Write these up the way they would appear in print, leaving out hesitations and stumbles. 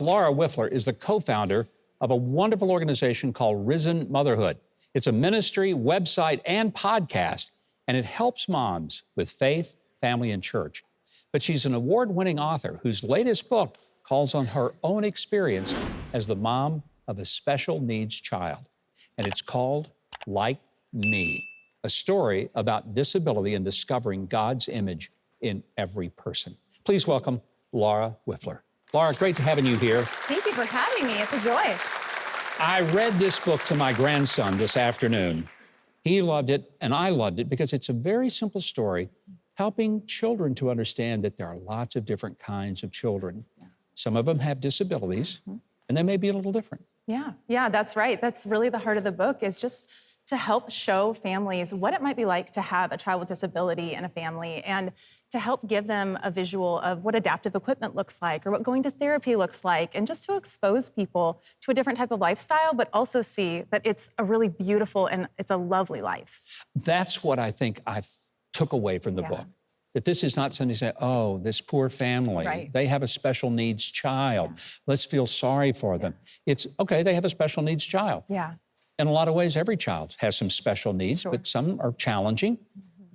Laura Wifler is the co-founder of a wonderful organization called Risen Motherhood. It's a ministry, website, and podcast, and it helps moms with faith, family, and church. But she's an award-winning author whose latest book calls on her own experience as the mom of a special needs child. And it's called Like Me, a story about disability and discovering God's image in every person. Please welcome Laura Wifler. Laura, great to having you here. Thank you for having me. It's a joy. I read this book to my grandson this afternoon. He loved it, and I loved it because it's a very simple story helping children to understand that there are lots of different kinds of children. Yeah. Some of them have disabilities, and they may be a little different. Yeah, that's right. That's really the heart of the book, is just to help show families what it might be like to have a child with disability in a family, and to help give them a visual of what adaptive equipment looks like or what going to therapy looks like, and just to expose people to a different type of lifestyle, but also see that it's a really beautiful and it's a lovely life. That's what I think I took away from the book. That this is not something to say, oh, this poor family, they have a special needs child. Let's feel sorry for them. It's, okay, they have a special needs child. In a lot of ways, every child has some special needs, but some are challenging.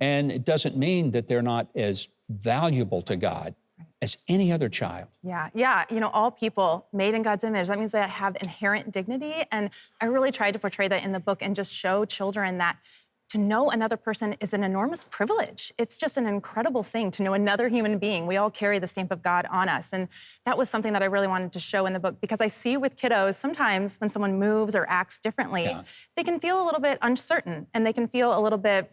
And it doesn't mean that they're not as valuable to God as any other child. Yeah, you know, all people made in God's image. That means they have inherent dignity. And I really tried to portray that in the book and just show children that to know another person is an enormous privilege. It's just an incredible thing to know another human being. We all carry the stamp of God on us. And that was something that I really wanted to show in the book, because I see with kiddos, sometimes when someone moves or acts differently, they can feel a little bit uncertain, and they can feel a little bit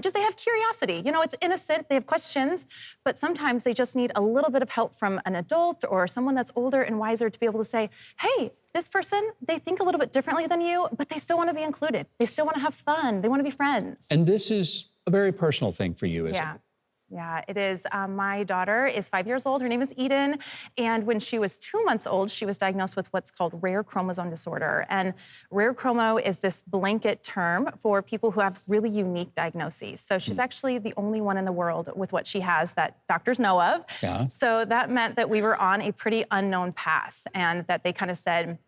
just they have curiosity. You know, it's innocent, they have questions, but sometimes they just need a little bit of help from an adult or someone that's older and wiser to be able to say, hey, this person, they think a little bit differently than you, but they still want to be included. They still want to have fun. They want to be friends. And this is a very personal thing for you, isn't it? Yeah, it is. My daughter is 5 years old. Her name is Eden. And when she was 2 months old, she was diagnosed with what's called rare chromosome disorder. And rare chromo is this blanket term for people who have really unique diagnoses. So she's actually the only one in the world with what she has that doctors know of. So that meant that we were on a pretty unknown path, and that they kind of said,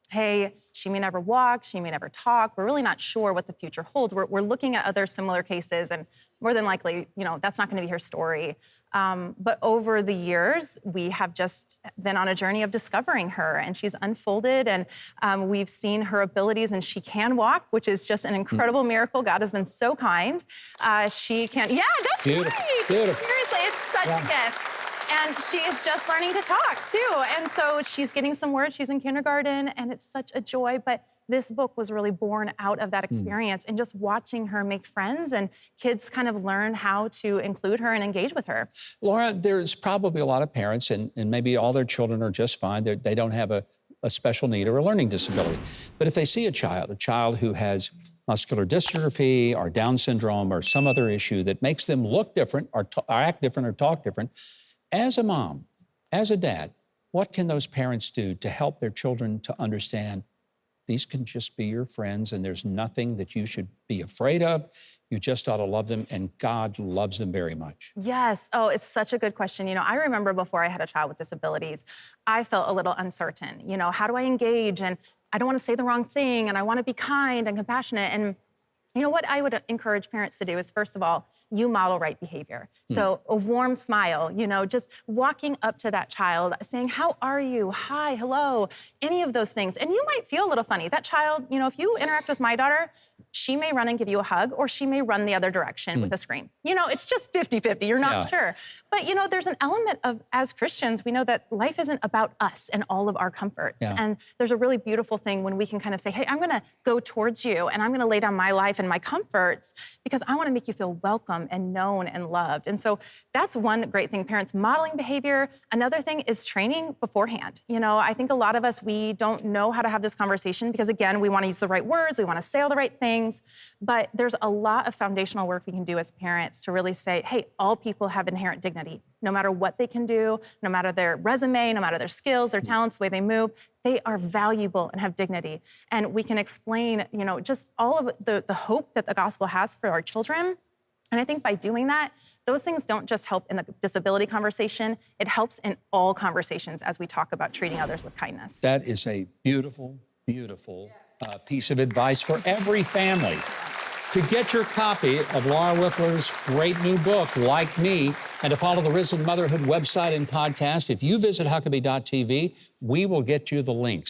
hey, she may never walk, she may never talk. We're really not sure what the future holds. We're looking at other similar cases, and more than likely, you know, that's not gonna be her story. But over the years, we have just been on a journey of discovering her, and she's unfolded, and we've seen her abilities, and she can walk, which is just an incredible miracle. God has been so kind. She can, that's beautiful. Right. Beautiful. Seriously, it's such a gift. And she is just learning to talk, too. And so she's getting some words. She's in kindergarten, and it's such a joy. But this book was really born out of that experience, and just watching her make friends, and kids kind of learn how to include her and engage with her. Laura, there's probably a lot of parents, and maybe all their children are just fine. They don't have a special need or a learning disability. But if they see a child who has muscular dystrophy or Down syndrome or some other issue that makes them look different or act different or talk different, as a mom, as a dad, what can those parents do to help their children to understand these can just be your friends, and there's nothing that you should be afraid of? You just ought to love them, and God loves them very much. Yes. Oh, it's such a good question. You know, I remember before I had a child with disabilities, I felt a little uncertain. You know, how do I engage? And I don't want to say the wrong thing, and I want to be kind and compassionate. And you know what I would encourage parents to do is, first of all, you model right behavior. So a warm smile, you know, just walking up to that child, saying, how are you? Hi, hello, any of those things. And you might feel a little funny. That child, you know, if you interact with my daughter, she may run and give you a hug, or she may run the other direction with a scream. You know, it's just 50-50, you're not sure. But, you know, there's an element of, as Christians, we know that life isn't about us and all of our comforts. And there's a really beautiful thing when we can kind of say, hey, I'm gonna go towards you, and I'm gonna lay down my life and my comforts, because I wanna make you feel welcome and known and loved. And so that's one great thing, parents modeling behavior. Another thing is training beforehand. You know, I think a lot of us, we don't know how to have this conversation because, again, we wanna use the right words, we wanna say all the right things, but there's a lot of foundational work we can do as parents to really say, hey, all people have inherent dignity. No matter what they can do, no matter their resume, no matter their skills, their talents, the way they move, they are valuable and have dignity. And we can explain, you know, just all of the hope that the gospel has for our children And I think by doing that, those things don't just help in the disability conversation, it helps in all conversations as we talk about treating others with kindness. That is a beautiful, beautiful piece of advice for every family. To get your copy of Laura Wifler's great new book, Like Me, and to follow the Risen Motherhood website and podcast, if you visit huckabee.tv, we will get you the links.